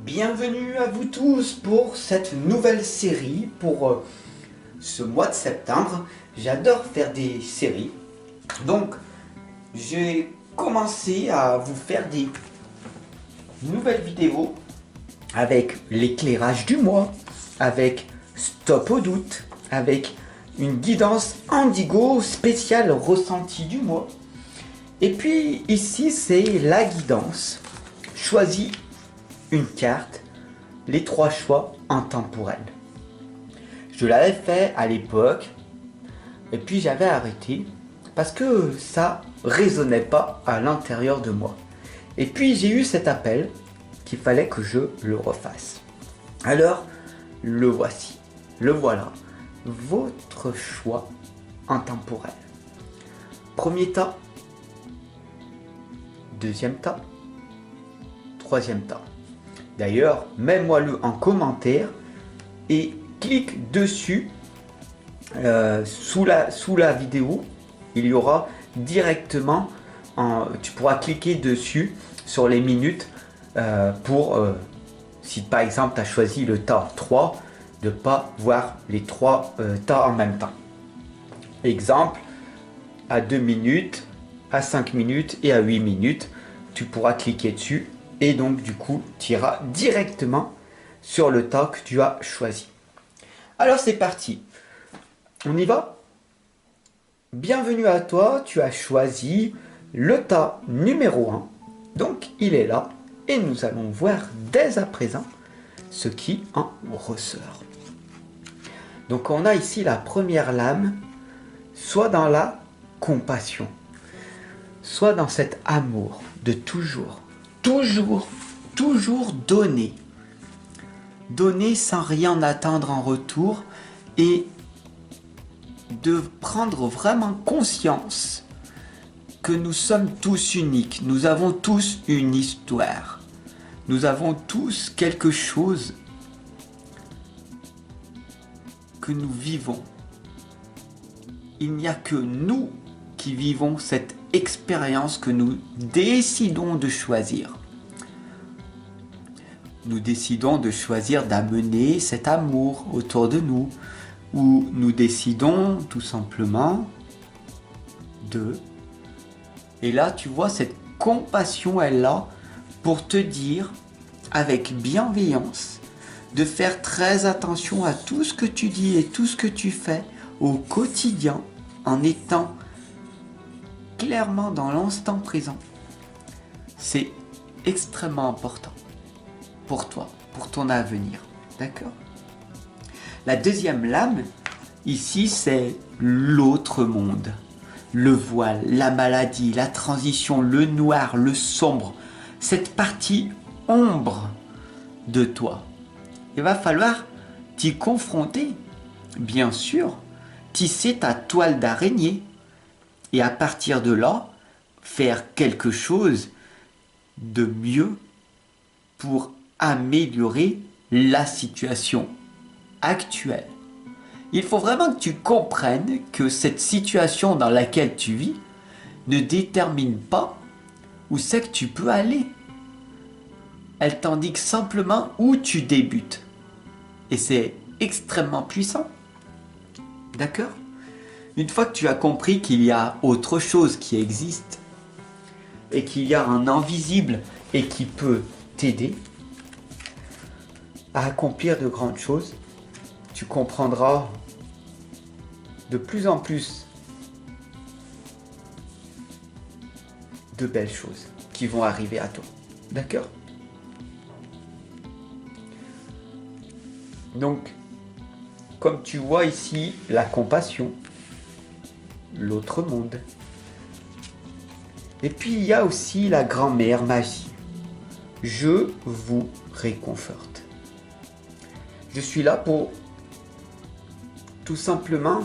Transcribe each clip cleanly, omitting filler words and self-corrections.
Bienvenue à vous tous pour cette nouvelle série pour ce mois de septembre. J'adore faire des séries. Donc, j'ai commencé à vous faire des nouvelles vidéos avec l'éclairage du mois, avec Stop au doute, avec une guidance Indigo spéciale ressenti du mois. Et puis ici, c'est la guidance. Choisis une carte, les 3 choix intemporels. Je l'avais fait à l'époque et puis j'avais arrêté parce que ça résonnait pas à l'intérieur de moi. Et puis j'ai eu cet appel qu'il fallait que je le refasse. Alors le voici, le voilà, votre choix intemporel. Premier tas, deuxième tas, troisième tas. D'ailleurs, mets-moi-le en commentaire et clique dessus sous la vidéo. Il y aura directement, tu pourras cliquer dessus sur les minutes pour, si par exemple tu as choisi le tas 3, de ne pas voir les 3 tas en même temps. Exemple, à 2 minutes, à 5 minutes et à 8 minutes, tu pourras cliquer dessus. Et donc du coup, tu iras directement sur le tas que tu as choisi. Alors c'est parti. On y va? Bienvenue à toi, tu as choisi le tas numéro 1. Donc il est là. Et nous allons voir dès à présent ce qui en ressort. Donc on a ici la première lame, soit dans la compassion, soit dans cet amour de toujours donner. Donner sans rien attendre en retour et de prendre vraiment conscience que nous sommes tous uniques. Nous avons tous une histoire. Nous avons tous quelque chose que nous vivons. Il n'y a que nous qui vivons cette expérience que nous décidons de choisir. Nous décidons de choisir d'amener cet amour autour de nous, ou nous décidons tout simplement de... Et là, tu vois, cette compassion est là pour te dire, avec bienveillance, de faire très attention à tout ce que tu dis et tout ce que tu fais au quotidien, en étant clairement dans l'instant présent. C'est extrêmement important pour toi, pour ton avenir. D'accord? La deuxième lame, ici, c'est l'autre monde. Le voile, la maladie, la transition, le noir, le sombre. Cette partie ombre de toi. Il va falloir t'y confronter. Bien sûr, tisser ta toile d'araignée. Et à partir de là, faire quelque chose de mieux pour améliorer la situation actuelle. Il faut vraiment que tu comprennes que cette situation dans laquelle tu vis ne détermine pas où c'est que tu peux aller. Elle t'indique simplement où tu débutes. Et c'est extrêmement puissant. D'accord ? Une fois que tu as compris qu'il y a autre chose qui existe et qu'il y a un invisible et qui peut t'aider à accomplir de grandes choses, tu comprendras de plus en plus de belles choses qui vont arriver à toi. D'accord ? Donc, comme tu vois ici, la compassion, l'autre monde. Et puis il y a aussi la grand-mère magie. Je vous réconforte. Je suis là pour tout simplement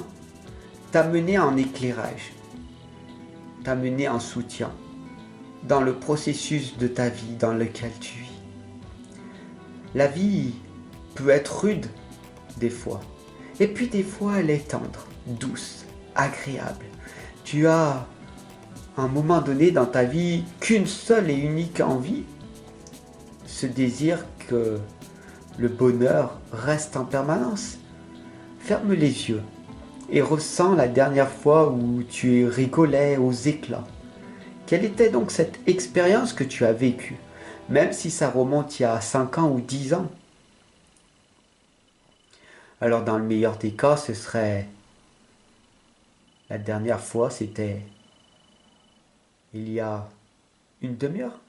t'amener en éclairage, t'amener en soutien dans le processus de ta vie dans lequel tu vis. La vie peut être rude des fois, et puis des fois elle est tendre, douce, agréable. Tu as un moment donné dans ta vie qu'une seule et unique envie, ce désir que le bonheur reste en permanence. Ferme les yeux et ressens la dernière fois où tu rigolais aux éclats. Quelle était donc cette expérience que tu as vécue, même si ça remonte il y a 5 ans ou 10 ans? Alors dans le meilleur des cas, ce serait la dernière fois, c'était il y a une demi-heure,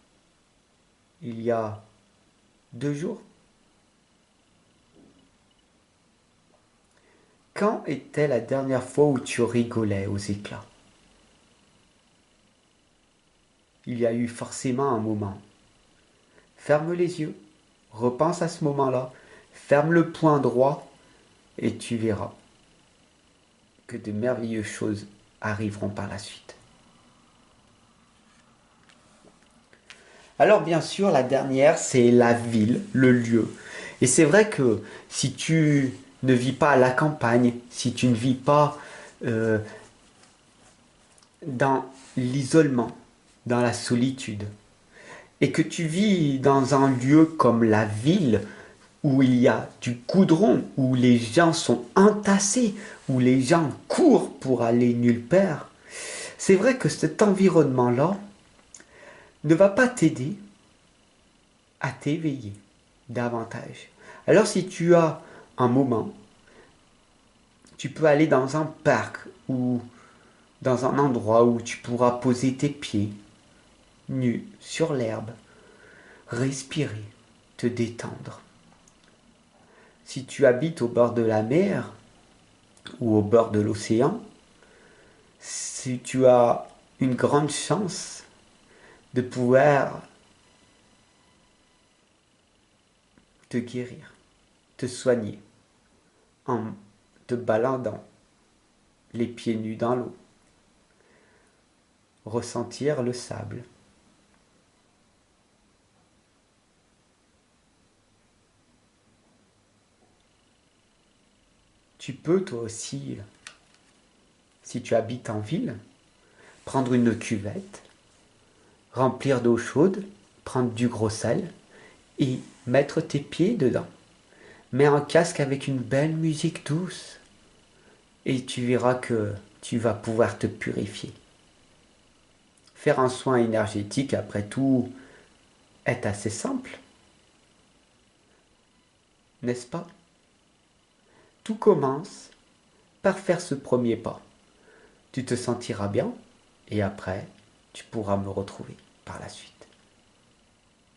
il y a 2 jours. Quand était la dernière fois où tu rigolais aux éclats? Il y a eu forcément un moment. Ferme les yeux, repense à ce moment-là, ferme le poing droit et tu verras que de merveilleuses choses arriveront par la suite. Alors bien sûr, la dernière, c'est la ville, le lieu. Et c'est vrai que si tu ne vis pas à la campagne, si tu ne vis pas dans l'isolement, dans la solitude, et que tu vis dans un lieu comme la ville, où il y a du goudron, où les gens sont entassés, où les gens courent pour aller nulle part, c'est vrai que cet environnement-là ne va pas t'aider à t'éveiller davantage. Alors si tu as un moment, tu peux aller dans un parc ou dans un endroit où tu pourras poser tes pieds nus sur l'herbe, respirer, te détendre. Si tu habites au bord de la mer ou au bord de l'océan, si tu as une grande chance de pouvoir te guérir, te soigner en te baladant les pieds nus dans l'eau, ressentir le sable. Tu peux toi aussi, si tu habites en ville, prendre une cuvette, remplir d'eau chaude, prendre du gros sel et mettre tes pieds dedans. Mets un casque avec une belle musique douce et tu verras que tu vas pouvoir te purifier. Faire un soin énergétique, après tout, est assez simple, n'est-ce pas? Tout commence par faire ce premier pas. Tu te sentiras bien et après, tu pourras me retrouver par la suite.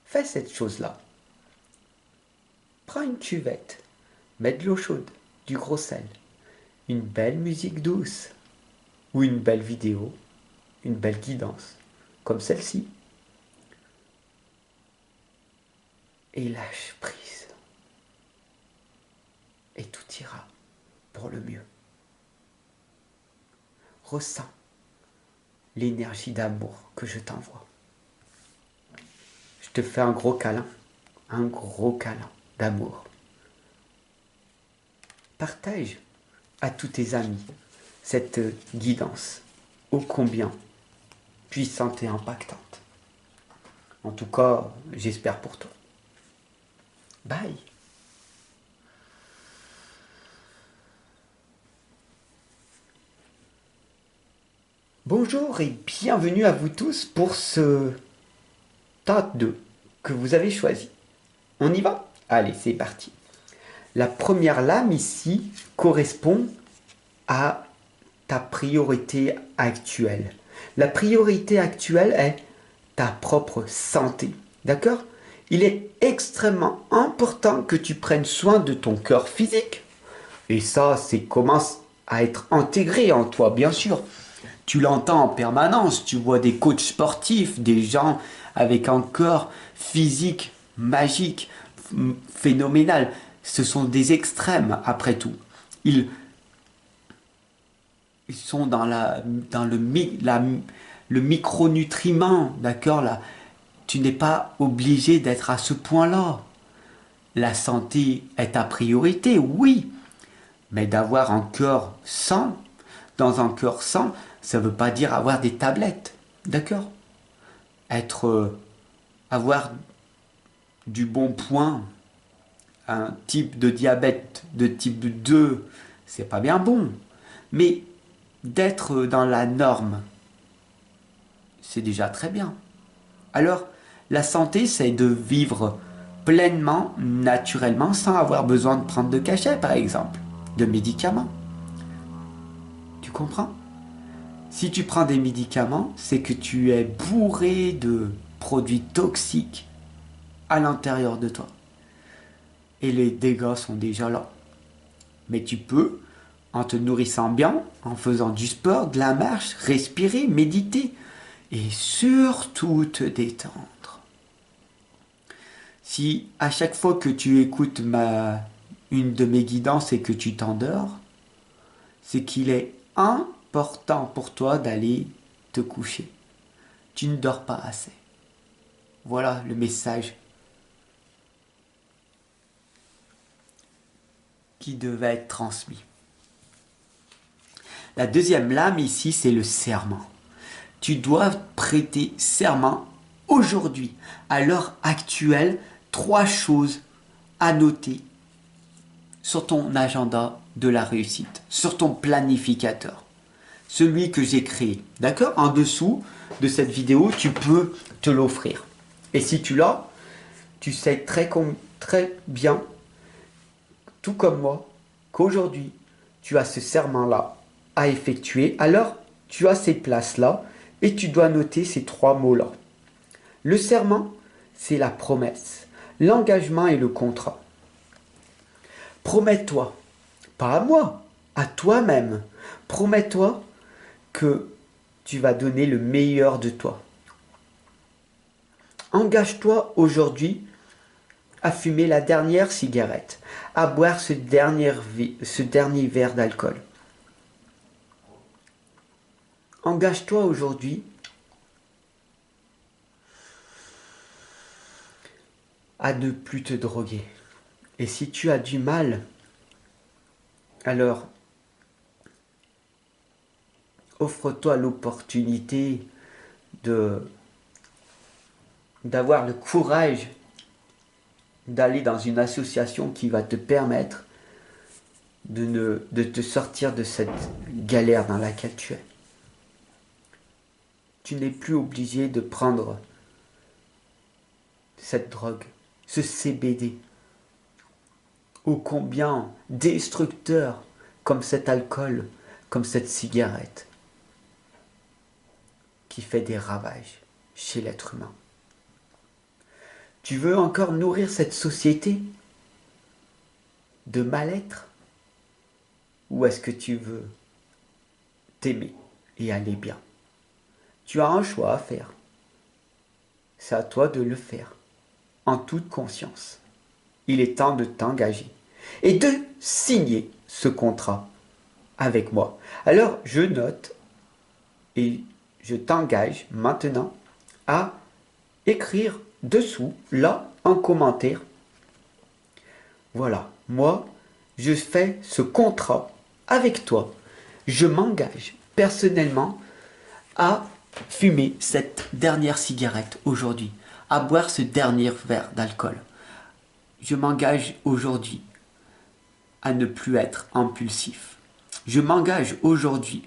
Fais cette chose-là. Prends une cuvette, mets de l'eau chaude, du gros sel, une belle musique douce ou une belle vidéo, une belle guidance, comme celle-ci. Et lâche prise. Et tout ira pour le mieux. Ressens l'énergie d'amour que je t'envoie. Je te fais un gros câlin d'amour. Partage à tous tes amis cette guidance ô combien puissante et impactante. En tout cas, j'espère pour toi. Bye. Bonjour et bienvenue à vous tous pour ce tas 2 que vous avez choisi. On y va? Allez, c'est parti. La première lame ici correspond à ta priorité actuelle. La priorité actuelle est ta propre santé. D'accord? Il est extrêmement important que tu prennes soin de ton corps physique. Et ça, c'est commence à être intégré en toi, bien sûr. Tu l'entends en permanence, tu vois des coachs sportifs, des gens avec un corps physique magique, phénoménal. Ce sont des extrêmes, après tout. Ils sont dans le micronutriment, d'accord là. Tu n'es pas obligé d'être à ce point-là. La santé est ta priorité, oui. Mais d'avoir un corps sain, dans un corps sain, ça ne veut pas dire avoir des tablettes, d'accord? Avoir du bon point, un type de diabète de type 2, c'est pas bien bon. Mais d'être dans la norme, c'est déjà très bien. Alors, la santé, c'est de vivre pleinement, naturellement, sans avoir besoin de prendre de cachets, par exemple, de médicaments. Tu comprends? Si tu prends des médicaments, c'est que tu es bourré de produits toxiques à l'intérieur de toi. Et les dégâts sont déjà là. Mais tu peux, en te nourrissant bien, en faisant du sport, de la marche, respirer, méditer et surtout te détendre. Si à chaque fois que tu écoutes une de mes guidances et que tu t'endors, c'est qu'il est important pour toi d'aller te coucher. Tu ne dors pas assez. Voilà le message qui devait être transmis. La deuxième lame ici, c'est le serment. Tu dois prêter serment aujourd'hui, à l'heure actuelle, 3 choses à noter sur ton agenda de la réussite, sur ton planificateur, celui que j'ai créé. D'accord? En dessous de cette vidéo, tu peux te l'offrir. Et si tu l'as, tu sais très bien, tout comme moi, qu'aujourd'hui, tu as ce serment-là à effectuer. Alors, tu as ces places-là et tu dois noter ces 3 mots-là. Le serment, c'est la promesse, l'engagement et le contrat. Promets-toi, pas à moi, à toi-même. Promets-toi que tu vas donner le meilleur de toi. Engage-toi aujourd'hui à fumer la dernière cigarette, à boire ce dernier verre d'alcool. Engage-toi aujourd'hui à ne plus te droguer. Et si tu as du mal, alors offre-toi l'opportunité d'avoir le courage d'aller dans une association qui va te permettre de te sortir de cette galère dans laquelle tu es. Tu n'es plus obligé de prendre cette drogue, ce CBD, ô combien destructeur comme cet alcool, comme cette cigarette, qui fait des ravages chez l'être humain. Tu veux encore nourrir cette société de mal-être? Ou est-ce que tu veux t'aimer et aller bien? Tu as un choix à faire. C'est à toi de le faire, en toute conscience. Il est temps de t'engager et de signer ce contrat avec moi. Alors, je note et je t'engage maintenant à écrire dessous, là, en commentaire. Voilà, moi, je fais ce contrat avec toi. Je m'engage personnellement à fumer cette dernière cigarette aujourd'hui, à boire ce dernier verre d'alcool. Je m'engage aujourd'hui à ne plus être impulsif. Je m'engage aujourd'hui.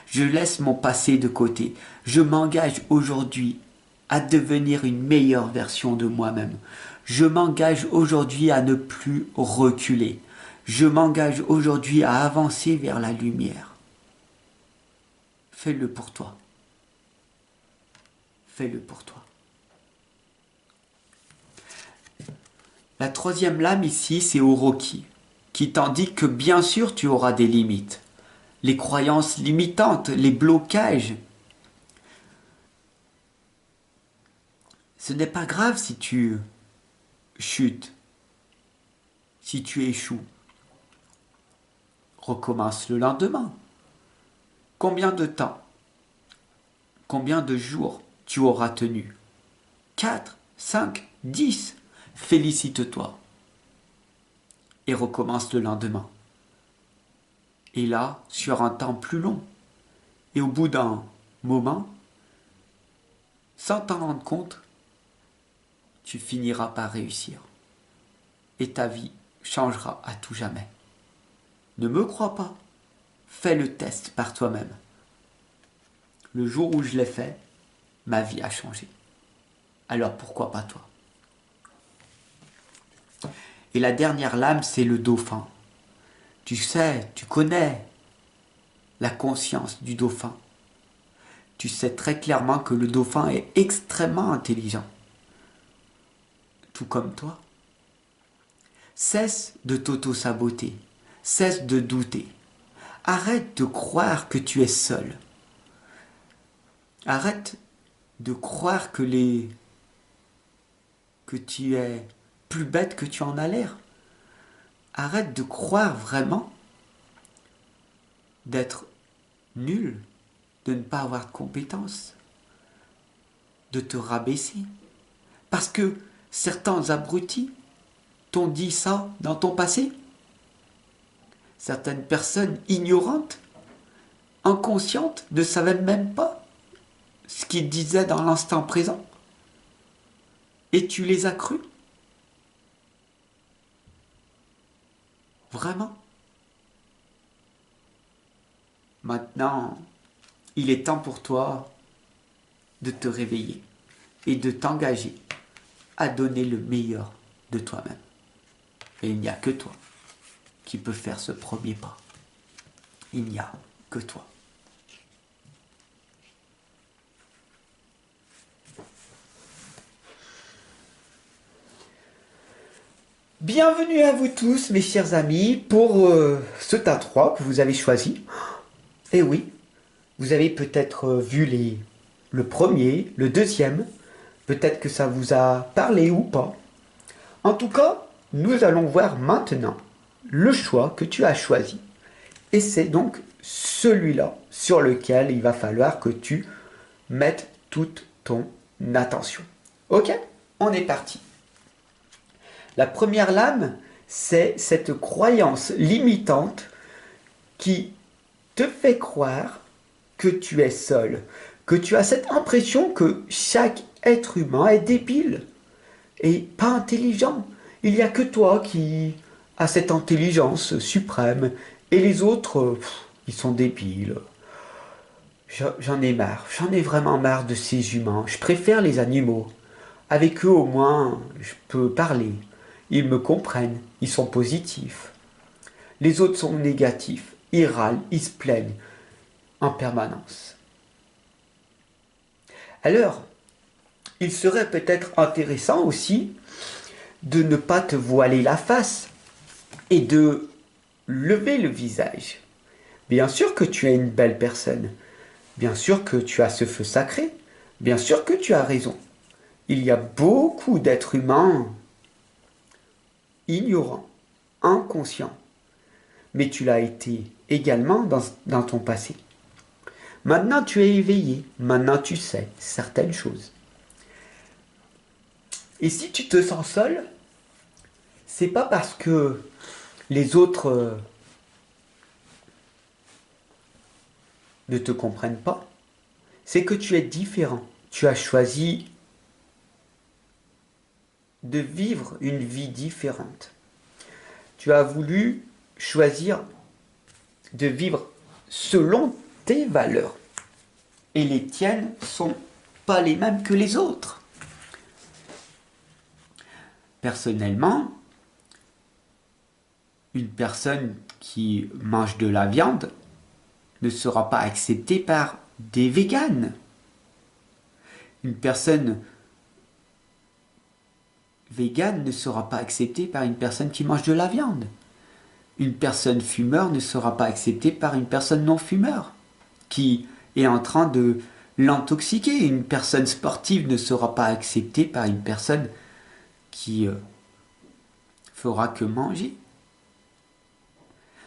Je laisse mon passé de côté. Je m'engage aujourd'hui à devenir une meilleure version de moi-même. Je m'engage aujourd'hui à ne plus reculer. Je m'engage aujourd'hui à avancer vers la lumière. Fais-le pour toi. Fais-le pour toi. La troisième lame ici, c'est Oroki, qui t'indique que bien sûr tu auras des limites. Les croyances limitantes, les blocages. Ce n'est pas grave si tu chutes, si tu échoues. Recommence le lendemain. Combien de temps, combien de jours tu auras tenu? 4, 5, 10. Félicite-toi. Et recommence le lendemain. Et là, sur un temps plus long. Et au bout d'un moment, sans t'en rendre compte, tu finiras par réussir. Et ta vie changera à tout jamais. Ne me crois pas. Fais le test par toi-même. Le jour où je l'ai fait, ma vie a changé. Alors pourquoi pas toi? Et la dernière lame, c'est le dauphin. Tu sais, tu connais la conscience du dauphin. Tu sais très clairement que le dauphin est extrêmement intelligent. Tout comme toi. Cesse de t'auto-saboter. Cesse de douter. Arrête de croire que tu es seul. Arrête de croire que tu es plus bête que tu en as l'air. Arrête de croire vraiment d'être nul, de ne pas avoir de compétences, de te rabaisser. Parce que certains abrutis t'ont dit ça dans ton passé. Certaines personnes ignorantes, inconscientes, ne savaient même pas ce qu'ils disaient dans l'instant présent. Et tu les as crus? Vraiment? Maintenant, il est temps pour toi de te réveiller et de t'engager à donner le meilleur de toi-même. Et il n'y a que toi qui peux faire ce premier pas. Il n'y a que toi. Bienvenue à vous tous, mes chers amis, pour ce tas 3 que vous avez choisi. Et oui, vous avez peut-être vu le premier, le deuxième. Peut-être que ça vous a parlé ou pas. En tout cas, nous allons voir maintenant le choix que tu as choisi. Et c'est donc celui-là sur lequel il va falloir que tu mettes toute ton attention. Ok? On est parti. La première lame, c'est cette croyance limitante qui te fait croire que tu es seul, que tu as cette impression que chaque être humain est débile et pas intelligent. Il n'y a que toi qui as cette intelligence suprême et les autres, ils sont débiles. J'en ai marre, j'en ai vraiment marre de ces humains. Je préfère les animaux. Avec eux au moins, je peux parler. Ils me comprennent, ils sont positifs. Les autres sont négatifs, ils râlent, ils se plaignent en permanence. Alors, il serait peut-être intéressant aussi de ne pas te voiler la face et de lever le visage. Bien sûr que tu es une belle personne, bien sûr que tu as ce feu sacré, bien sûr que tu as raison. Il y a beaucoup d'êtres humains ignorants, inconscients, mais tu l'as été également dans ton passé. Maintenant tu es éveillé, maintenant tu sais certaines choses. Et si tu te sens seul, c'est pas parce que les autres ne te comprennent pas, c'est que tu es différent. Tu as choisi de vivre une vie différente. Tu as voulu choisir de vivre selon tes valeurs. Et les tiennes sont pas les mêmes que les autres. Personnellement, une personne qui mange de la viande ne sera pas acceptée par des véganes. Une personne végane ne sera pas acceptée par une personne qui mange de la viande. Une personne fumeur ne sera pas acceptée par une personne non fumeur qui est en train de l'intoxiquer. Une personne sportive ne sera pas acceptée par une personne qui fera que manger.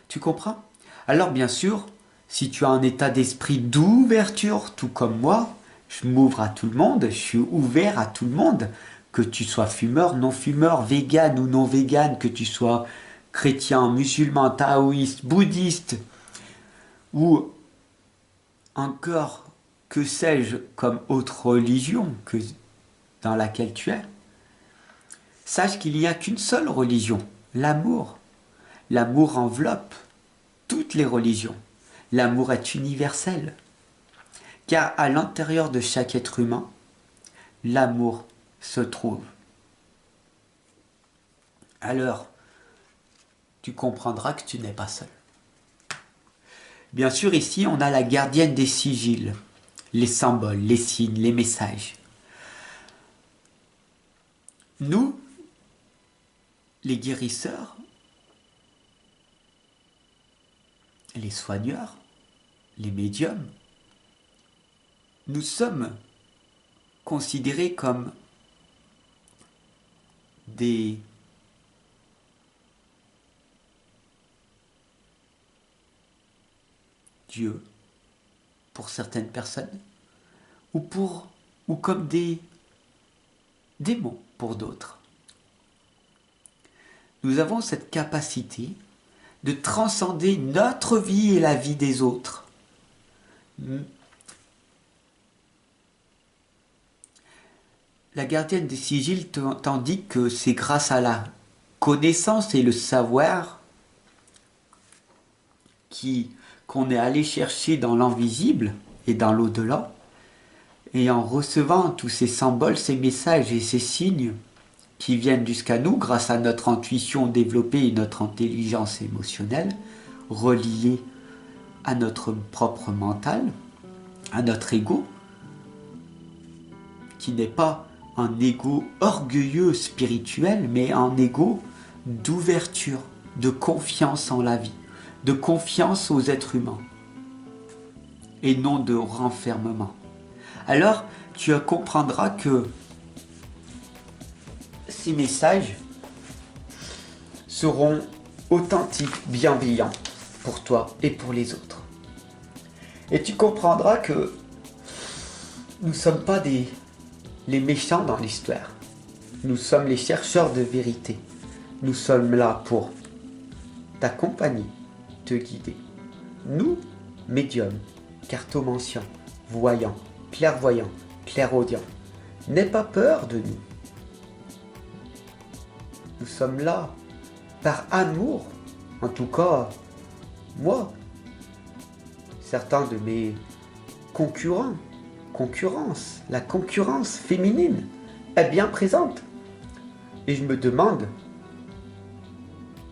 Tu comprends? Alors bien sûr, si tu as un état d'esprit d'ouverture, tout comme moi, je m'ouvre à tout le monde, je suis ouvert à tout le monde, que tu sois fumeur, non fumeur, vegan ou non vegan, que tu sois chrétien, musulman, taoïste, bouddhiste, ou encore, que sais-je, comme autre religion que dans laquelle tu es. Sache qu'il n'y a qu'une seule religion, l'amour. L'amour enveloppe toutes les religions. L'amour est universel. Car à l'intérieur de chaque être humain, l'amour se trouve. Alors, tu comprendras que tu n'es pas seul. Bien sûr, ici, on a la gardienne des sigils, les symboles, les signes, les messages. Nous, les guérisseurs, les soigneurs, les médiums, nous sommes considérés comme des dieux pour certaines personnes ou comme des démons pour d'autres. Nous avons cette capacité de transcender notre vie et la vie des autres. La gardienne des sigils t'indique que c'est grâce à la connaissance et le savoir qu'on est allé chercher dans l'invisible et dans l'au-delà, et en recevant tous ces symboles, ces messages et ces signes qui viennent jusqu'à nous grâce à notre intuition développée et notre intelligence émotionnelle, reliée à notre propre mental, à notre ego, qui n'est pas un ego orgueilleux spirituel, mais un ego d'ouverture, de confiance en la vie, de confiance aux êtres humains, et non de renfermement. Alors, tu comprendras que ces messages seront authentiques, bienveillants pour toi et pour les autres. Et tu comprendras que nous ne sommes pas les méchants dans l'histoire. Nous sommes les chercheurs de vérité. Nous sommes là pour t'accompagner, te guider. Nous, médiums, cartomanciens, voyants, clairvoyants, clairaudients, n'aie pas peur de nous. Nous sommes là par amour, en tout cas, moi. Certains de mes la concurrence féminine est bien présente. Et je me demande,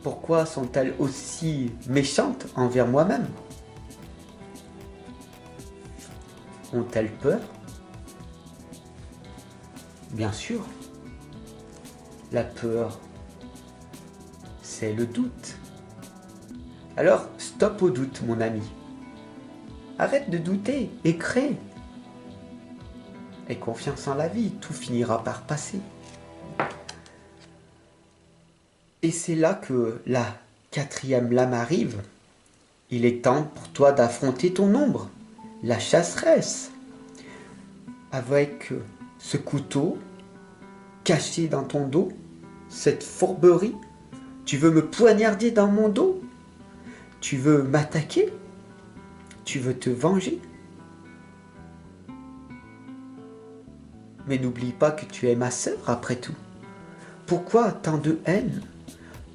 pourquoi sont-elles aussi méchantes envers moi-même? Ont-elles peur? Bien sûr. La peur, c'est le doute. Alors, stop au doute, mon ami. Arrête de douter et crée. Aie confiance en la vie, tout finira par passer. Et c'est là que la 4e lame arrive. Il est temps pour toi d'affronter ton ombre, la chasseresse. Avec ce couteau caché dans ton dos, cette fourberie, tu veux me poignarder dans mon dos? Tu veux m'attaquer? Tu veux te venger? Mais n'oublie pas que tu es ma sœur après tout. Pourquoi tant de haine?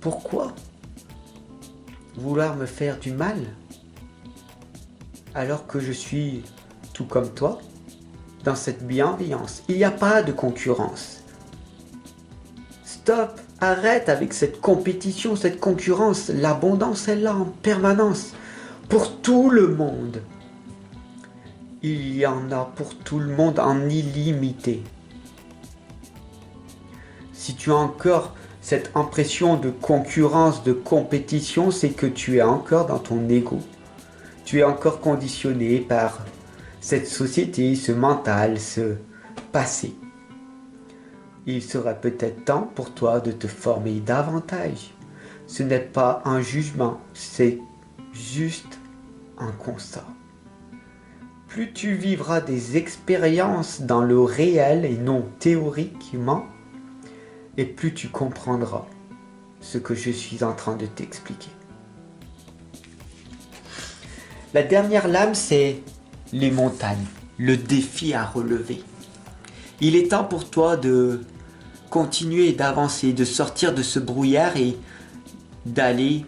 Pourquoi vouloir me faire du mal alors que je suis tout comme toi dans cette bienveillance? Il n'y a pas de concurrence. Stop, arrête avec cette compétition, cette concurrence. L'abondance est là en permanence pour tout le monde. Il y en a pour tout le monde en illimité. Si tu as encore cette impression de concurrence, de compétition, c'est que tu es encore dans ton ego. Tu es encore conditionné par cette société, ce mental, ce passé. Il sera peut-être temps pour toi de te former davantage. Ce n'est pas un jugement, c'est juste un constat. Plus tu vivras des expériences dans le réel et non théoriquement, et plus tu comprendras ce que je suis en train de t'expliquer. La dernière lame, c'est les montagnes, le défi à relever. Il est temps pour toi de continuer d'avancer, de sortir de ce brouillard et d'aller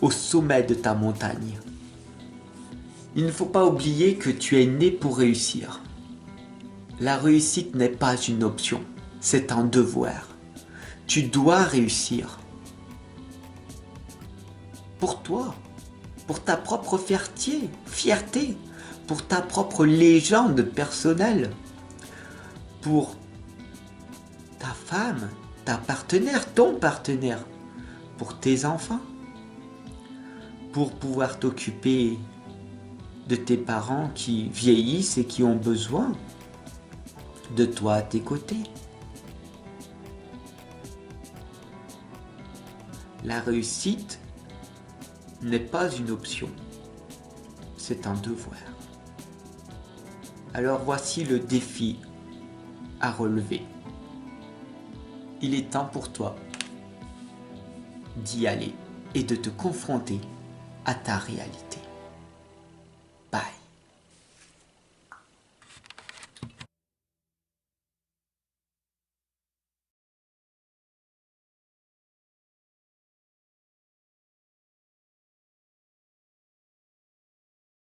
au sommet de ta montagne. Il ne faut pas oublier que tu es né pour réussir. La réussite n'est pas une option, c'est un devoir. Tu dois réussir. Pour toi, pour ta propre fierté, pour ta propre légende personnelle, pour ta femme, ta partenaire, ton partenaire, pour tes enfants, pour pouvoir t'occuper de tes parents qui vieillissent et qui ont besoin de toi à tes côtés. La réussite n'est pas une option, c'est un devoir. Alors voici le défi à relever. Il est temps pour toi d'y aller et de te confronter à ta réalité.